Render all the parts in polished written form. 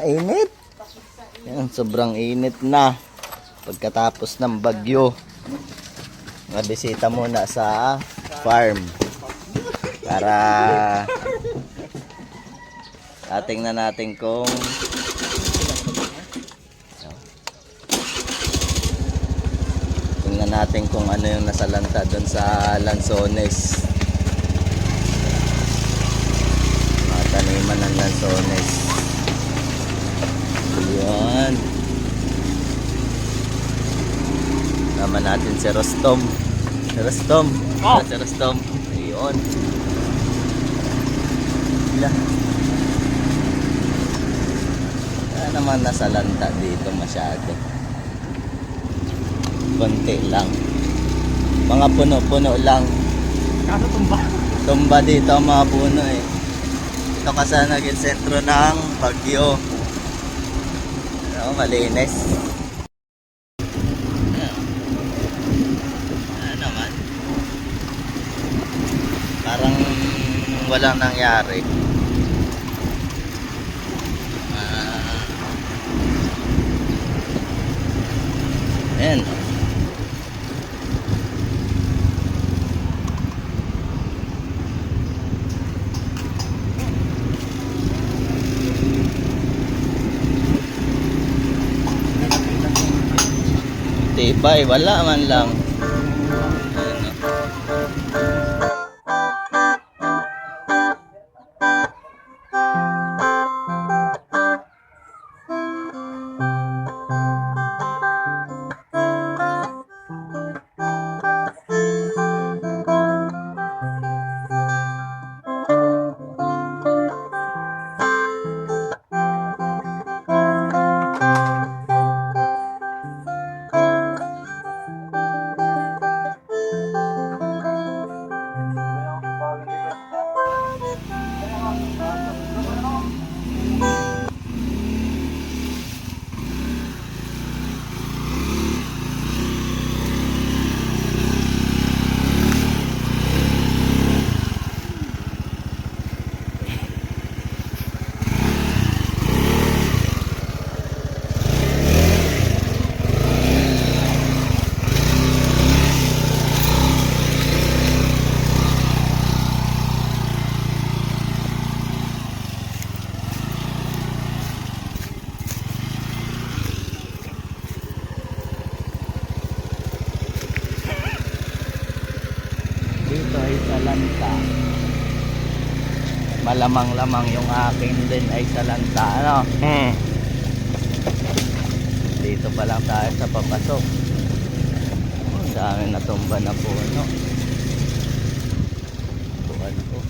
Mainit. Yan, sobrang init na. Pagkatapos ng bagyo. Nabisita muna sa farm. Para tingnan natin kung ano yung nasalanta doon sa lansones. Mga taniman ng lansones. Yan. Tama natin si Rostom. Si Rostom. Oh. Si Rostom. Ayun. Wala naman nasalanta dito masyado. Konti lang. Mga puno-puno lang. Kaso tumba. Tumba dito ang mga puno eh. Ito kasi naging sentro ng bagyo. Ano, malinis. Ano naman. Parang walang nangyari. Ayan. Tibay, wala man lang. Dito ay salanta. Malamang-lamang yung akin din ay salanta, ano? Dito pa lang tayo sa papasok. Ang dami natumba na puno. Buwan ko.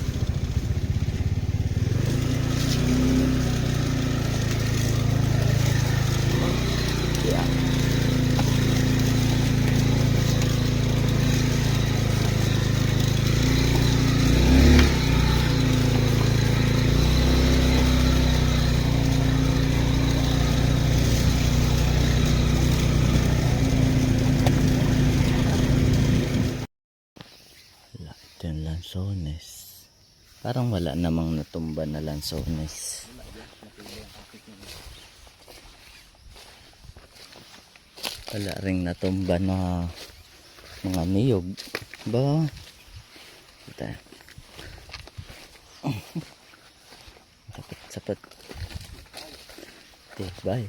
Yeah. Yung lansones. Parang wala namang natumba na lansones. Wala ring natumba na mga niyog. Ba? Ito. Sapat. Matibay.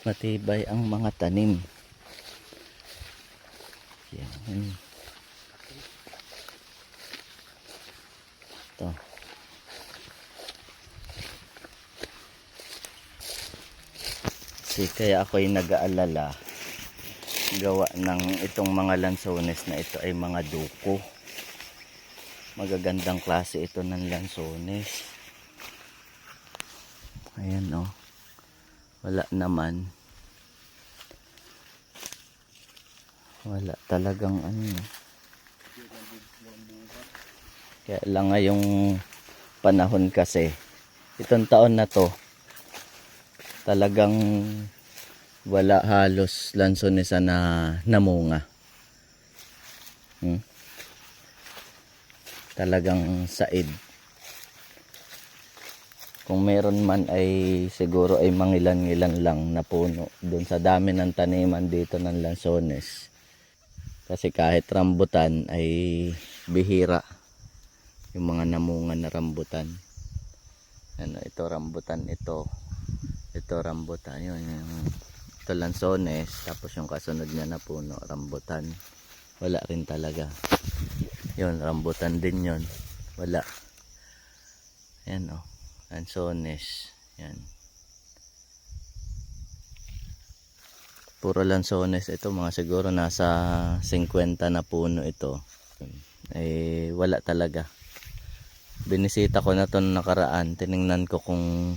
Matibay ang mga tanim. Yan. Ito. Kasi kaya ako'y nag-aalala gawa ng itong mga lansones na ito ay mga duko. Magagandang klase ito ng lansones. Ayan o. Wala naman. Wala talagang ano. Kaya lang ngayong panahon kasi, itong taon na to, talagang wala halos lansonesa na namunga. Talagang said. Kung meron man ay siguro ay mangilan-ngilan lang na puno doon sa dami ng taniman dito ng lansones. Kasi kahit rambutan ay bihira yung mga namunga na rambutan. Ano, ito rambutan, ito rambutan, yun yung ito lansones, tapos yung kasunod niya na puno rambutan, wala rin talaga. Yun rambutan din yun, wala. Yan o, lansones, yan puro lansones ito, mga siguro nasa 50 na puno ito. Eh wala talaga. Binisita ko na to nakaraan, tiningnan ko kung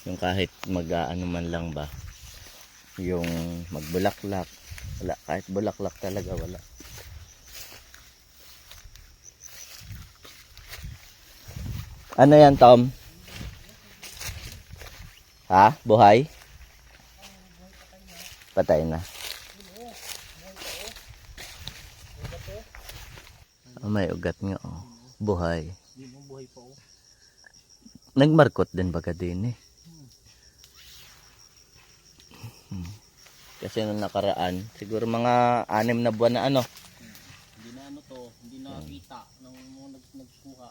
yung kahit mag-aano man lang ba yung magbulaklak, wala, kahit bulaklak talaga wala. Ano yan, Tom? Ha? Buhay? Patay na. Oh, may ugat nga oh. Buhay. Buhay pa oh. Nagmarkot din baga din eh. Kasi nung nakaraan, siguro mga 6 na buwan na ano. Hindi na ano to, hindi nakita ng mga nagkuha.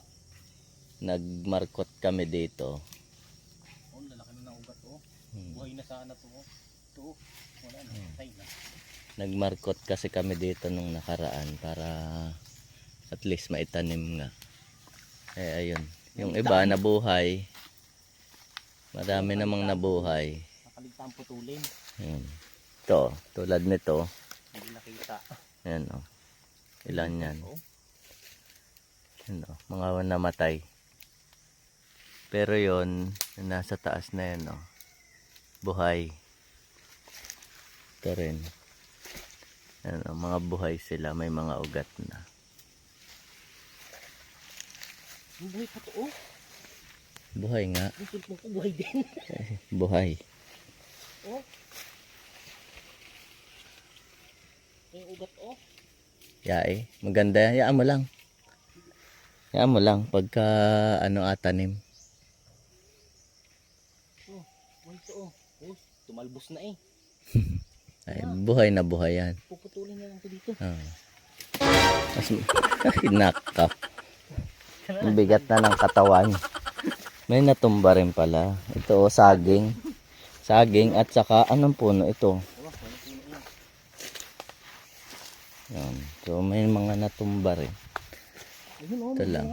Nagmarkot kami dito. Oh, lalaki na ng ugat oh. Buhay na sana to oh. Ito, wala na, patay na. Nagmarkot kasi kami dito nung nakaraan para at least maitanim nga. Eh ayun, yung iba nabuhay. Marami namang nabuhay. Nakaligtaan putulin. Ayun. Ito, tulad nito. Hindi nakita. Ayan o. Ilan yan? Oh. Ayan o, mga namatay. Pero yon yung nasa taas na yan o. Buhay. Ito rin. Ayan o, mga buhay sila. May mga ugat na. Buhay pa to oh. Buhay nga. Yung sulpong ko buhay din. Buhay. Oh. Yung ugat oh. Yae. Maganda. Yaan mo lang. Yaan mo lang. Pagka ano atanim. Oh. Buhay to oh. Oh. Tumalbos na eh. Ay, buhay na buhay yan. Puputulin na lang to dito. Oh. Mas nakaw. Ang bigat na ng katawan. May natumba rin pala. Ito oh, saging. Saging at saka anong puno ito? Yan. So may mga natumba rin. Ayun oh, ito lang.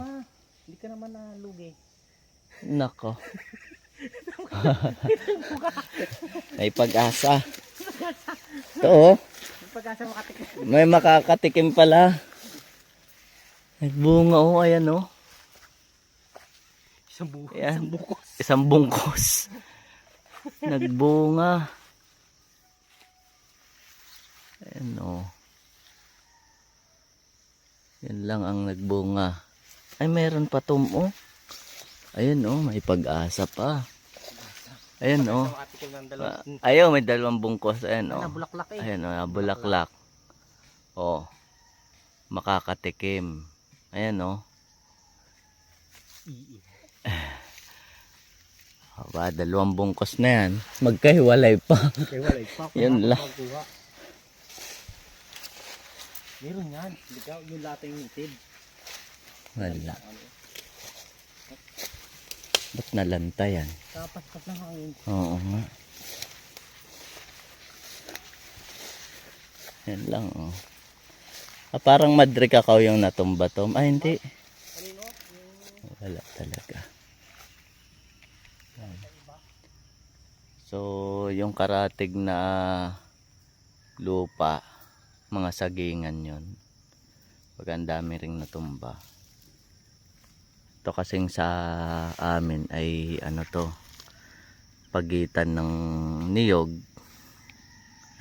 Hindi ka naman nalugi. Nako. May pag-asa. Ito oh. May pag-asa makatikim. May makakatikim pala. Nagbunga oh, ayan oh. Ayan. Isang bukos. Isang bungkos. Nagbunga. Ayan o. Yan lang ang nagbunga. Ay, meron pa tom o. Ayan o, may pag-asa pa. Ayan o. Ayaw, may 2 bungkos. Ayan o. Nabulaklak eh. Ayan o, nabulaklak. O. Makakatikim. Ayan o. Aba, 2 bungkos na yan. Magkahiwalay pa. Magkahiwalay pa. Yun lang. Meron yan. Ligaw yung latay nitid. Wala. Ba't nalanta yan? Kapaspas ng hangin. Oo nga. Yan lang oh. Ah, parang Madre Cacao yung natumba Tom. Ah, hindi. Wala talaga. So, yung karatig na lupa, mga sagingan yon. Pag ang dami ring natumba. Ito kasing sa amin ay ano to, pagitan ng niyog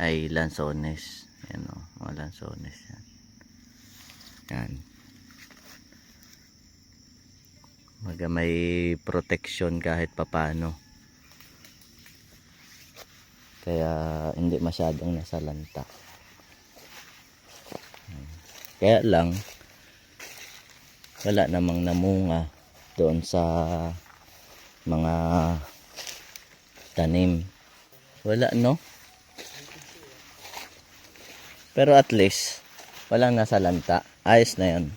ay lansones. Yan o, mga lansones yan. Yan. Maga may protection kahit papano. Kaya hindi masyadong nasalanta. Kaya lang wala namang namunga doon sa mga tanim. Wala, no? Pero at least, walang nasa lanta. Ayos na yan.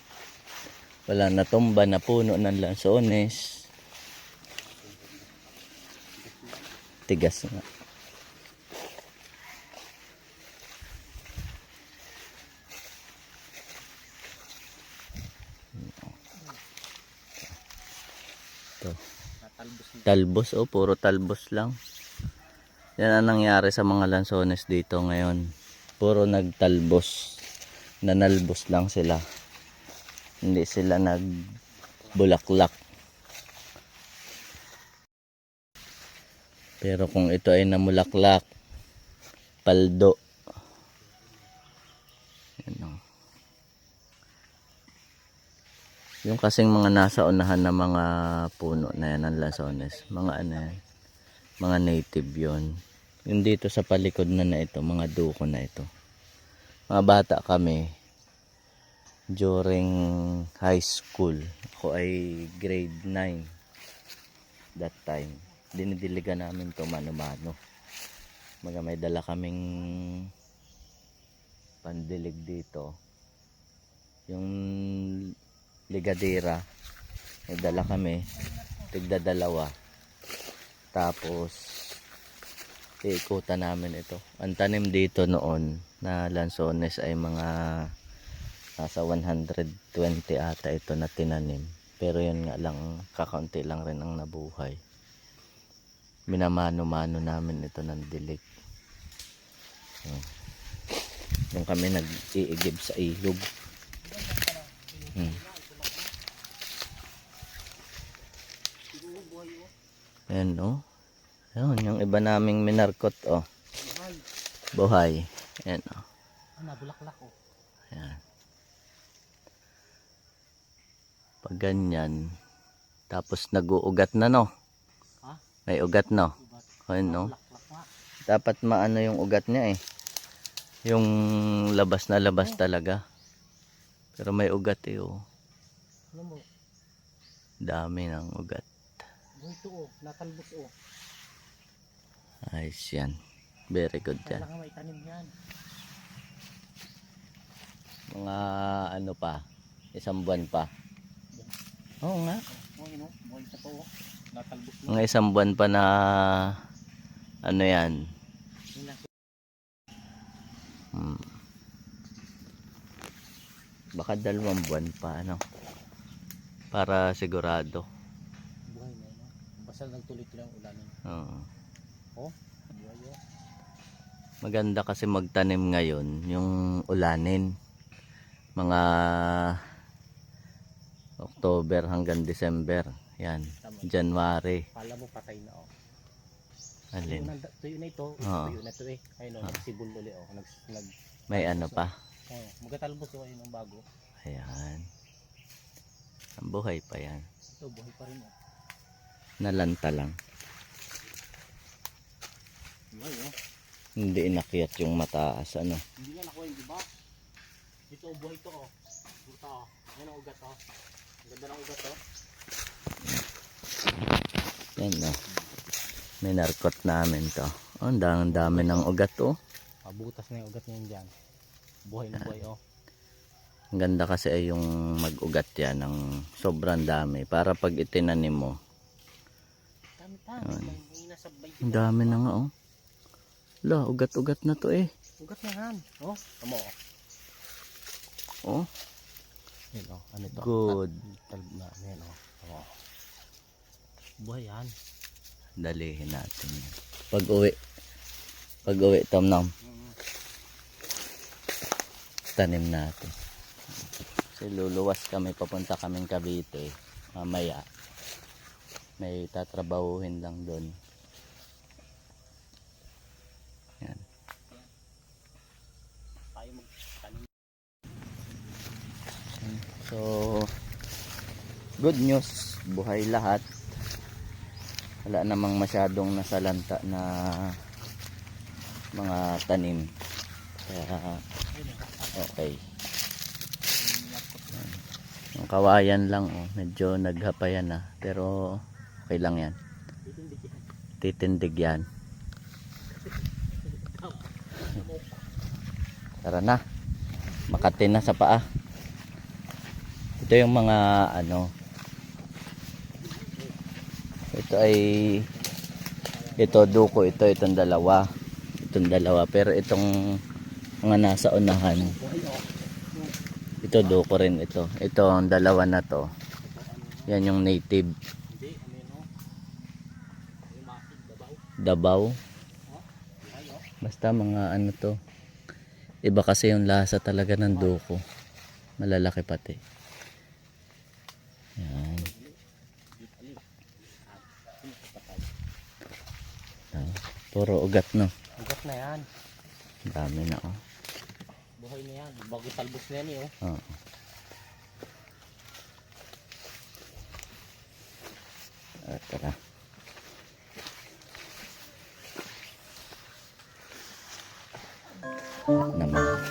Walang natumba na puno ng lansones. Tigas nga. Ito. Natalbos na. Talbos, oh, puro talbos lang. Yan ang nangyari sa mga lansones dito ngayon. Puro nagtalbos. Nanalbos lang sila. Hindi sila nagbulaklak. Pero kung ito ay namulaklak, paldo. Yan, oh. Yung kasing mga nasa unahan na mga puno na yan ng lansones, mga ano yan, mga native yon. Yung dito sa palikod na ito, mga duko na ito. Mga bata kami, during high school, ako ay grade 9 that time. Dinidiligan namin to mano-mano. May dala kaming pandilig dito. Yung ligadera, may dala kami, tigda dalawa. Tapos iikutan namin ito. Ang tanim dito noon na lansones ay mga nasa 120 ata ito na tinanim. Pero yun nga lang, kakaunti lang rin ang nabuhay. Minamano-mano namin ito ng dilig. Yung kami nag-iigib sa ilog. Ayan, oh. Ayan, yung iba naming minarkot, oh. Buhay. Ayan, oh. Nabulaklak oh. Ayan. Pag ganyan, tapos nag-uugat na, no? Ha? May ugat, no? Ugat. Ayan, no? Bulaklak nga. Dapat maano yung ugat niya, eh. Yung labas na labas talaga. Pero may ugat, eh, oh. Ano mo? Dami ng ugat. Ito oh, natalbos oh. Ayos yan. Very good yan. Kailangan may tanim yan. Mga ano pa, isang buwan pa. Oo nga. Oh, yun oh, buhay pa to oh. Natalbos na. Mga isang buwan pa na ano yan. Yun lang. Baka 2 buwan pa, ano. Para sigurado. Buhay na yun oh. Basta nagtuloy-tuloy ang ulanin. Oo. Oh, buhay oh. Maganda kasi magtanim ngayon yung ulanin. Mga October hanggang December. Yan. Tama. January. Kala mo patay na oh. Alin? Tuyo na ito. Oo. Tuyo na ito eh. Ayun oh, nagsibol uli oh. May ano pa. Oh, magatalbos oh, ayun ang bago. Ayan. Ang buhay pa yan. Ito, buhay pa rin oh. Nalanta lang. Buhay oh. Hindi inakyat yung mataas, ano. Hindi nga nakuha yung diba? Ito oh, buhay to oh. Buta oh. Ayun ang ugat oh. Ang ganda ng ugat oh. Yan, no. Minarkot namin to. Oh, ang dami ng ugat, oh. Mabutas na yung ugat niyan dyan. Buhay na buhay oh. Ang ganda kasi ay yung mag-ugat yan ng sobrang dami. Para pag itinanim mo, Dami-dami. May nasabay ang dami na nga, oh. La, ugat-ugat na to, eh. ugat na yan. Oh, tama oh. Oh, Yan oh. Ano to? good. Talb na. Yan oh. Tama oh. Buhay yan. Dalihin natin yan. Pag-uwi, Tom-Nom, tanim natin. Kasi luluwas kami, papunta kaming Cavite. Mamaya, may tatrabahuhin lang doon. Yan. Tayo magtanim. So, good news, buhay lahat. Wala namang masyadong nasalanta na mga tanim. Kaya, okay. Yung kawayan lang, oh, medyo naghapayan na. Pero, okay lang yan. Titindig yan. Titindig yan. Tara na. Makati na sa paa. Ito yung mga ano. Ito ay duko ito, itong dalawa. Itong dalawa. Pero itong mga nasa unahan, ito duko rin ito. Ito ang dalawa na to. Yan yung native. Hindi, ano yun, oh. Yung masid, dabaw. Dabaw. Ay, oh. Basta mga ano to. Iba kasi yung lasa talaga ng duko. Malalaki pati. Yan. Ah, puro ugat no. Ugat na yan. Dami na oh. Buhay na yan. Bago talbos na yan eh, oh. Oo. Tara. Naman.